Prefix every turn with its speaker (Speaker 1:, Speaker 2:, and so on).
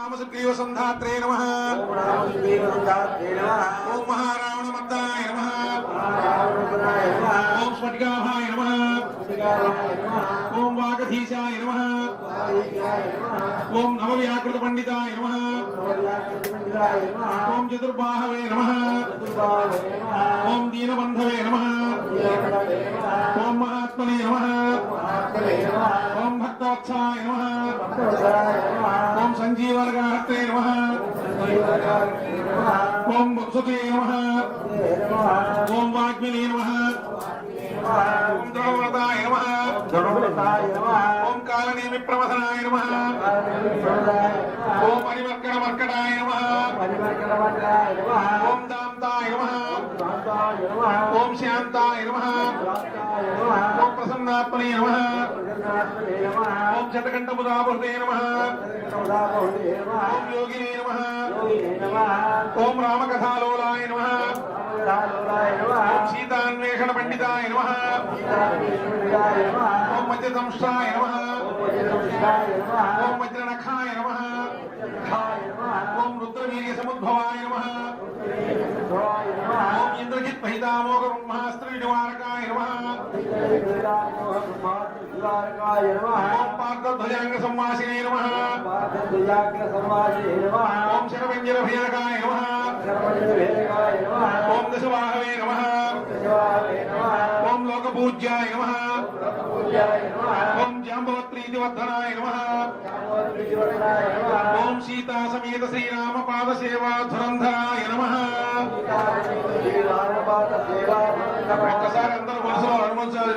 Speaker 1: सुग्रीवसन्धात्रे नमः। ओम महारावणमर्दनाय नमः। ओम स्फटिकाभाय नमः। ओम वागधीशाय नमः। ओम नवव्याकृतपण्डिताय नमः। ओम चतुर्बाहवे नमः। ओम दीनबन्धवे नमः। ओम महात्मने नमः। ओम भक्तवत्साय नमः। ओम संजीवनगाहत्रे नमः। ओम सुते नमः। ओम वाग्मिने नमः। ओम द्रवव्रताय नमः। ओम कालनेमिप्रवसनाय नमः। ओम परिवर्कणमर्कटाय नमः। ओम दान्ताय नमः। ओम शान्ताय नमः। ओम प्रसन्नात्मने नमः। ओम शतकण्ठमुदाबुधे नमः। ओम योगिने नमः। ओम रामकथालोलाय नमः। ओम सीतान्वेषण पंडिताय नमः। ओम मध्यदंष्ट्राय नमः। ओम वज्रनखाय नमः। ओम रुद्रवीर्य समुद्भवाय नमः। ओम इंद्रजित महितामोघ ब्रह्मास्त्र निवारकाय नमः। ओम पार्थध्वजांग संवासिने नमः। ओम शरभंजन भैरकाय नमः। ओम दशवाहवे नमः। ओम लोकपूज्याय नमः। ओम जाम्बवत्प्रीतिवर्धनाय नमः। ओम सीता समेत श्रीराम पाद सेवा धुरंधराय नमः। ఒక్కసారి అందరూ మనసులో అనుమతించాలి.